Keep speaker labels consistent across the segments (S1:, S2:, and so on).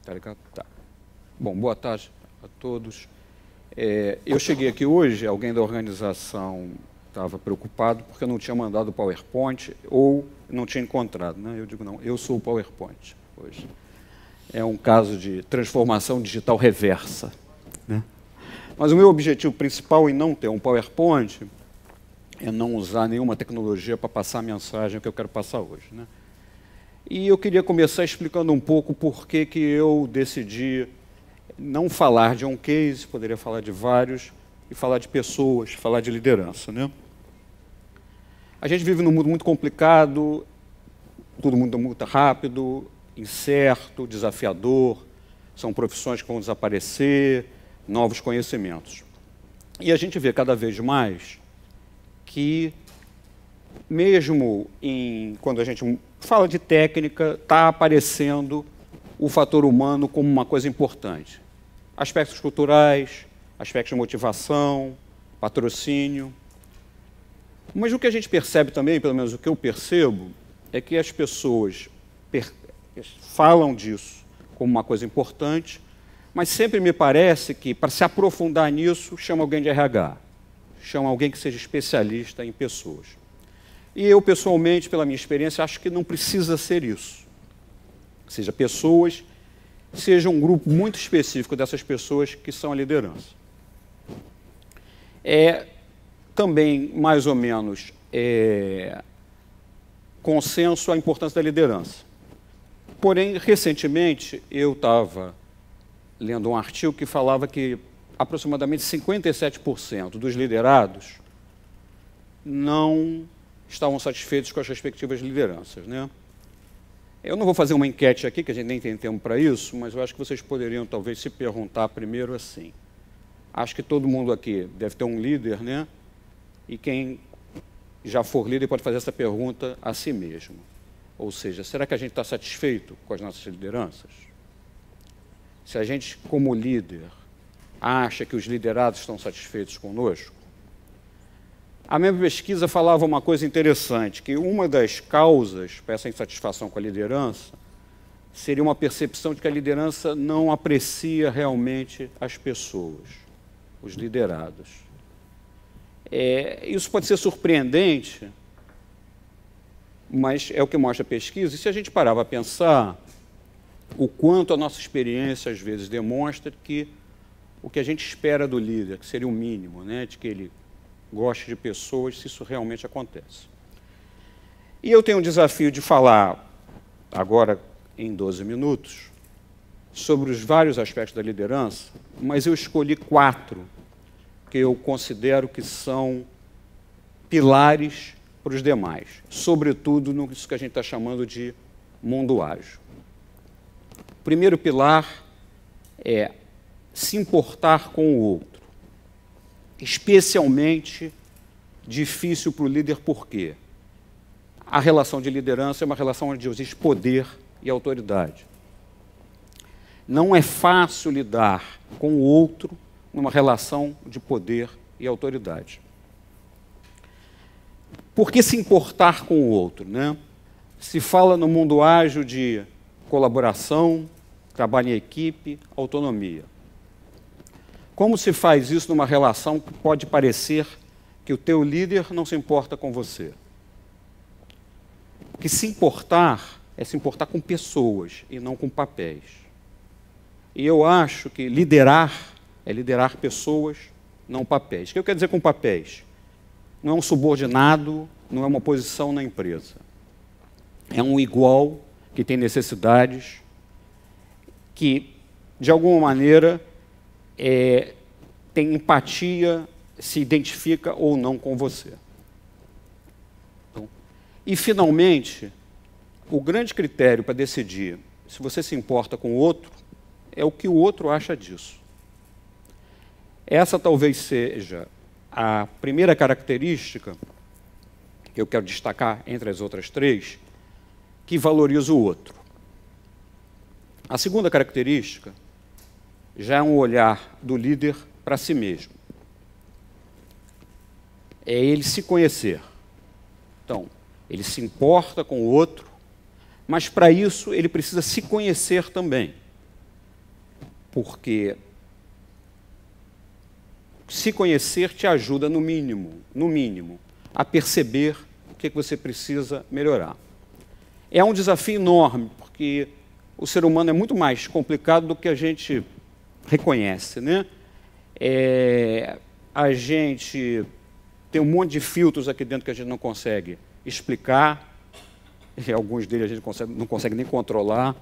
S1: Tá ligado? Tá. Bom, boa tarde a todos. Eu cheguei aqui hoje, alguém da organização estava preocupado porque eu não tinha mandado o PowerPoint ou não tinha encontrado, né? Eu digo, não, eu sou o PowerPoint hoje. É um caso de transformação digital reversa, né? Mas o meu objetivo principal em não ter um PowerPoint é não usar nenhuma tecnologia para passar a mensagem que eu quero passar hoje, né? E eu queria começar explicando um pouco por que eu decidi não falar de um case, poderia falar de vários, e falar de pessoas, falar de liderança, né? A gente vive num mundo muito complicado, todo mundo muito rápido, incerto, desafiador, são profissões que vão desaparecer, novos conhecimentos. E a gente vê cada vez mais que, mesmo quando a gente fala de técnica, está aparecendo o fator humano como uma coisa importante. Aspectos culturais, aspectos de motivação, patrocínio. Mas o que a gente percebe também, pelo menos o que eu percebo, é que as pessoas falam disso como uma coisa importante, mas sempre me parece que, para se aprofundar nisso, chama alguém de RH, chama alguém que seja especialista em pessoas. E eu, pessoalmente, pela minha experiência, acho que não precisa ser isso. Seja pessoas, seja um grupo muito específico dessas pessoas que são a liderança. Também, mais ou menos, consenso a importância da liderança. Porém, recentemente, eu estava lendo um artigo que falava que aproximadamente 57% dos liderados não estavam satisfeitos com as respectivas lideranças, né? Eu não vou fazer uma enquete aqui, que a gente nem tem tempo para isso, mas eu acho que vocês poderiam talvez se perguntar primeiro assim. Acho que todo mundo aqui deve ter um líder, né? E quem já for líder pode fazer essa pergunta a si mesmo. Ou seja, será que a gente está satisfeito com as nossas lideranças? Se a gente, como líder, acha que os liderados estão satisfeitos conosco? A minha pesquisa falava uma coisa interessante, que uma das causas para essa insatisfação com a liderança seria uma percepção de que a liderança não aprecia realmente as pessoas, os liderados. Isso pode ser surpreendente, mas é o que mostra a pesquisa. E se a gente parar para pensar o quanto a nossa experiência, às vezes, demonstra que o que a gente espera do líder, que seria o mínimo, né, de que ele goste de pessoas, se isso realmente acontece. E eu tenho um desafio de falar, agora em 12 minutos, sobre os vários aspectos da liderança, mas eu escolhi 4 que eu considero que são pilares para os demais, sobretudo nisso que a gente está chamando de mundo ágil. O primeiro pilar é se importar com o outro. Especialmente difícil para o líder, por quê? A relação de liderança é uma relação onde existe poder e autoridade. Não é fácil lidar com o outro numa relação de poder e autoridade. Por que se importar com o outro, né? Se fala no mundo ágil de colaboração, trabalho em equipe, autonomia. Como se faz isso numa relação que pode parecer que o teu líder não se importa com você? Porque se importar é se importar com pessoas e não com papéis. E eu acho que liderar é liderar pessoas, não papéis. O que eu quero dizer com papéis? Não é um subordinado, não é uma posição na empresa. É um igual que tem necessidades, que, de alguma maneira, tem empatia, se identifica ou não com você. Então, e, finalmente, o grande critério para decidir se você se importa com o outro é o que o outro acha disso. Essa talvez seja a primeira característica que eu quero destacar entre as outras 3, que valoriza o outro. A segunda característica já é um olhar do líder para si mesmo. É ele se conhecer. Então, ele se importa com o outro, mas para isso ele precisa se conhecer também. porque se conhecer te ajuda, no mínimo, a perceber o que você precisa melhorar. É um desafio enorme, porque o ser humano é muito mais complicado do que a gente reconhece, né? A gente tem um monte de filtros aqui dentro que a gente não consegue explicar, e alguns deles a gente não consegue nem controlar.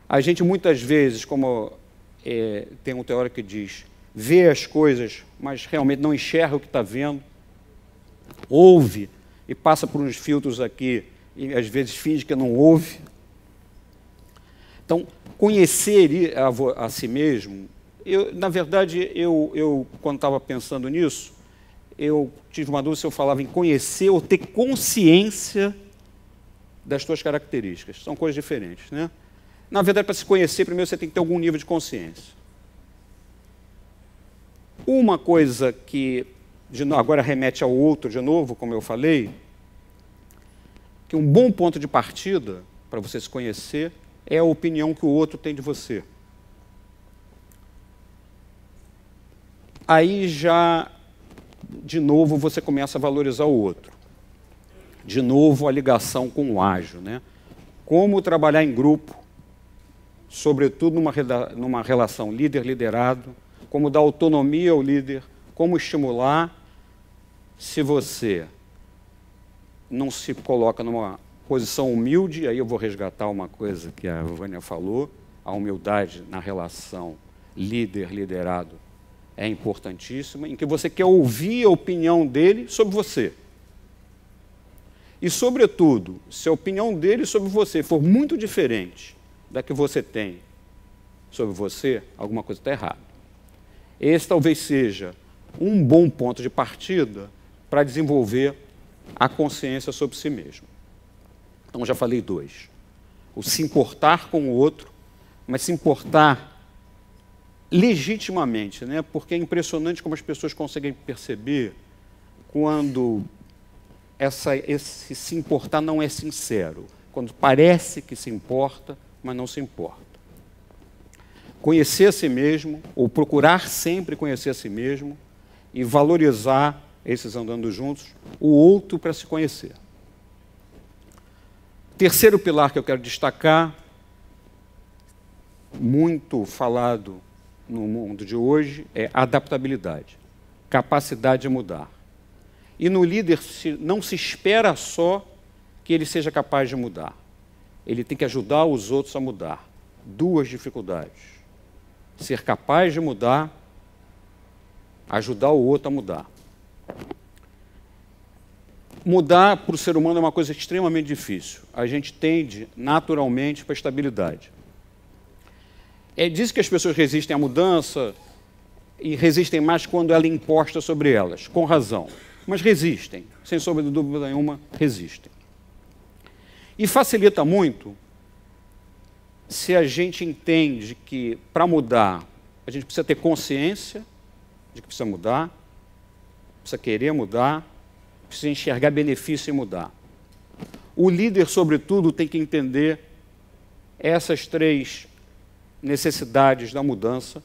S1: A gente muitas vezes, como tem um teórico que diz, vê as coisas, mas realmente não enxerga o que está vendo, ouve e passa por uns filtros aqui e às vezes finge que não ouve. Então, conhecer a si mesmo, na verdade, quando estava pensando nisso, eu tive uma dúvida se eu falava em conhecer ou ter consciência das suas características. São coisas diferentes, né? Na verdade, para se conhecer, primeiro você tem que ter algum nível de consciência. Uma coisa que agora remete ao outro de novo, como eu falei, que um bom ponto de partida para você se conhecer é a opinião que o outro tem de você. Aí já, de novo, você começa a valorizar o outro. De novo, a ligação com o ágil, né? Como trabalhar em grupo, sobretudo numa relação líder-liderado, como dar autonomia ao líder, como estimular. Se você não se coloca numa posição humilde, aí eu vou resgatar uma coisa que a Vânia falou, a humildade na relação líder-liderado é importantíssima, em que você quer ouvir a opinião dele sobre você. E, sobretudo, se a opinião dele sobre você for muito diferente da que você tem sobre você, alguma coisa está errada. Esse talvez seja um bom ponto de partida para desenvolver a consciência sobre si mesmo. Então, já falei dois. O se importar com o outro, mas se importar legitimamente, né? Porque é impressionante como as pessoas conseguem perceber quando esse se importar não é sincero, quando parece que se importa, mas não se importa. Conhecer a si mesmo, ou procurar sempre conhecer a si mesmo, e valorizar, esses andando juntos, o outro para se conhecer. Terceiro pilar que eu quero destacar, muito falado no mundo de hoje, é adaptabilidade, capacidade de mudar. E no líder não se espera só que ele seja capaz de mudar. Ele tem que ajudar os outros a mudar. Duas dificuldades. Ser capaz de mudar, ajudar o outro a mudar. Mudar para o ser humano é uma coisa extremamente difícil. A gente tende naturalmente para a estabilidade. Diz que as pessoas resistem à mudança e resistem mais quando ela é imposta sobre elas, com razão. Mas resistem, sem sombra de dúvida nenhuma, resistem. E facilita muito se a gente entende que, para mudar, a gente precisa ter consciência de que precisa mudar, precisa querer mudar, precisa enxergar benefício em mudar. O líder, sobretudo, tem que entender essas três necessidades da mudança,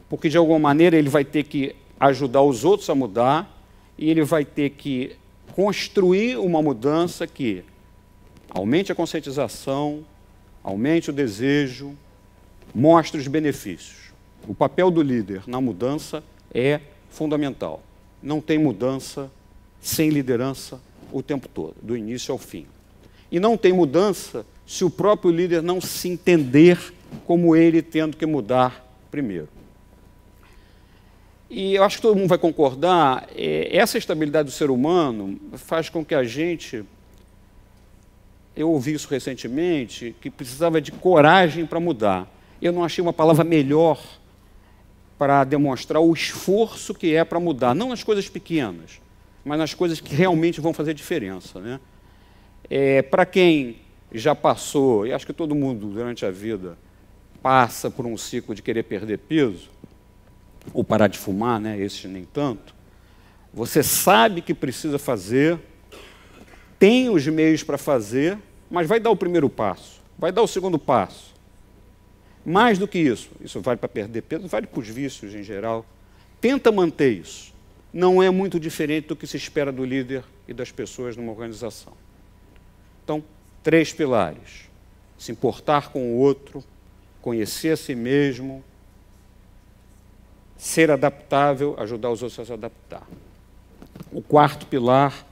S1: porque, de alguma maneira, ele vai ter que ajudar os outros a mudar e ele vai ter que construir uma mudança que aumente a conscientização, aumente o desejo, mostre os benefícios. O papel do líder na mudança é fundamental. Não tem mudança sem liderança o tempo todo, do início ao fim. E não tem mudança se o próprio líder não se entender como ele tendo que mudar primeiro. E eu acho que todo mundo vai concordar, essa estabilidade do ser humano faz com que a gente, eu ouvi isso recentemente, que precisava de coragem para mudar. Eu não achei uma palavra melhor para demonstrar o esforço que é para mudar, não nas coisas pequenas, mas nas coisas que realmente vão fazer diferença, né? Para quem já passou, e acho que todo mundo durante a vida passa por um ciclo de querer perder peso, ou parar de fumar, né? Esse nem tanto, você sabe que precisa fazer, tem os meios para fazer, mas vai dar o primeiro passo, vai dar o segundo passo. Mais do que isso vale para perder peso, vale para os vícios em geral. Tenta manter isso. Não é muito diferente do que se espera do líder e das pessoas numa organização. Então, 3 pilares. Se importar com o outro, conhecer a si mesmo, ser adaptável, ajudar os outros a se adaptar. O 4º pilar,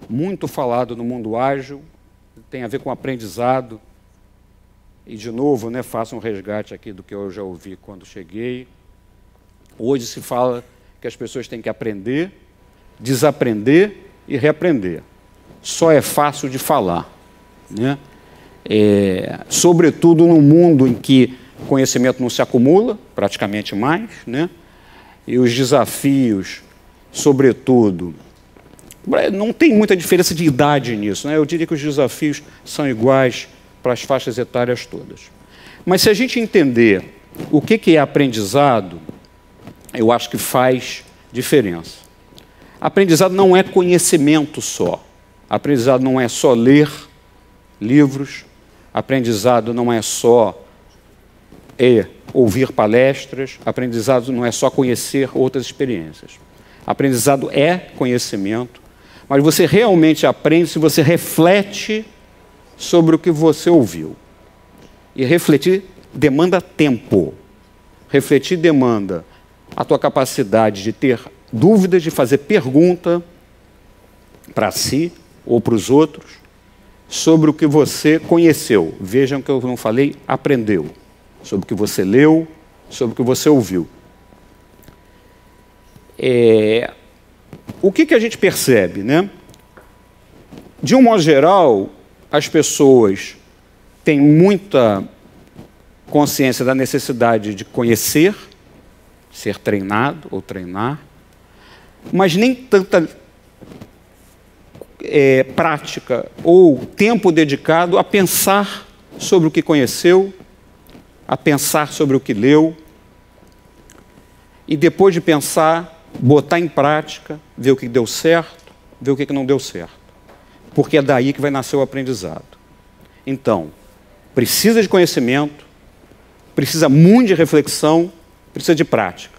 S1: muito falado no mundo ágil, tem a ver com aprendizado. E, de novo, né, faço um resgate aqui do que eu já ouvi quando cheguei. Hoje se fala que as pessoas têm que aprender, desaprender e reaprender. Só é fácil de falar, né? Sobretudo num mundo em que conhecimento não se acumula, praticamente mais, né? E os desafios, sobretudo, não tem muita diferença de idade nisso, né? Eu diria que os desafios são iguais para as faixas etárias todas. Mas se a gente entender o que é aprendizado, eu acho que faz diferença. Aprendizado não é conhecimento só. Aprendizado não é só ler livros. Aprendizado não é só ouvir palestras. Aprendizado não é só conhecer outras experiências. Aprendizado é conhecimento, mas você realmente aprende se você reflete sobre o que você ouviu. E refletir demanda tempo. Refletir demanda a tua capacidade de ter dúvidas, de fazer pergunta para si ou para os outros sobre o que você conheceu. Vejam que eu não falei aprendeu. Sobre o que você leu, sobre o que você ouviu. O que a gente percebe, né? De um modo geral, as pessoas têm muita consciência da necessidade de conhecer, ser treinado ou treinar, mas nem tanta prática ou tempo dedicado a pensar sobre o que conheceu, a pensar sobre o que leu, e depois de pensar, botar em prática, ver o que deu certo, ver o que não deu certo. Porque é daí que vai nascer o aprendizado. Então, precisa de conhecimento, precisa muito de reflexão, precisa de prática.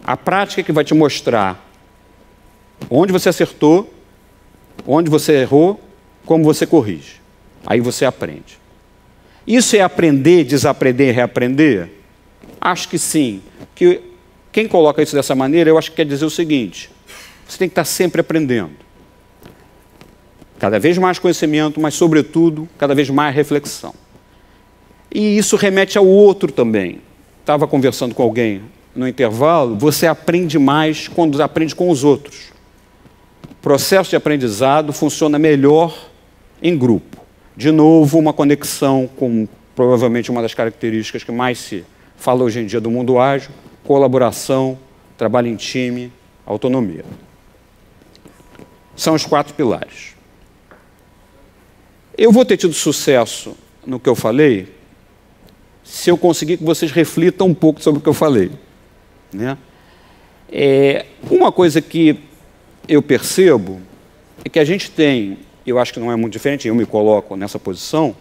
S1: A prática é que vai te mostrar onde você acertou, onde você errou, como você corrige. Aí você aprende. Isso é aprender, desaprender e reaprender? Acho que sim. Que quem coloca isso dessa maneira, eu acho que quer dizer o seguinte: você tem que estar sempre aprendendo. Cada vez mais conhecimento, mas, sobretudo, cada vez mais reflexão. E isso remete ao outro também. Estava conversando com alguém no intervalo, você aprende mais quando aprende com os outros. O processo de aprendizado funciona melhor em grupo. De novo, uma conexão com, provavelmente, uma das características que mais se fala hoje em dia do mundo ágil: colaboração, trabalho em time, autonomia. São os 4 pilares. Eu vou ter tido sucesso no que eu falei se eu conseguir que vocês reflitam um pouco sobre o que eu falei, né? Uma coisa que eu percebo é que a gente tem, eu acho que não é muito diferente, eu me coloco nessa posição,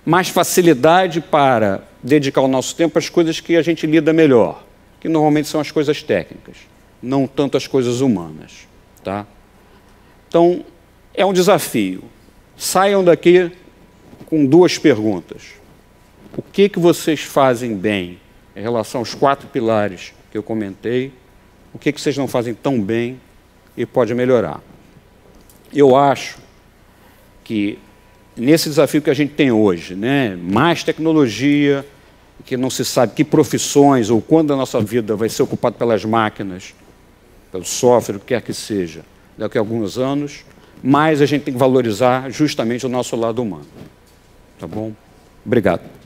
S1: mais facilidade para dedicar o nosso tempo às coisas que a gente lida melhor, que normalmente são as coisas técnicas, não tanto as coisas humanas, tá? Então, é um desafio. Saiam daqui com 2 perguntas. O que vocês fazem bem em relação aos 4 pilares que eu comentei? O que vocês não fazem tão bem e pode melhorar? Eu acho que nesse desafio que a gente tem hoje, né, mais tecnologia, que não se sabe que profissões ou quando a nossa vida vai ser ocupada pelas máquinas, pelo software, o que quer que seja, daqui a alguns anos, mais a gente tem que valorizar justamente o nosso lado humano. Tá bom? Obrigado.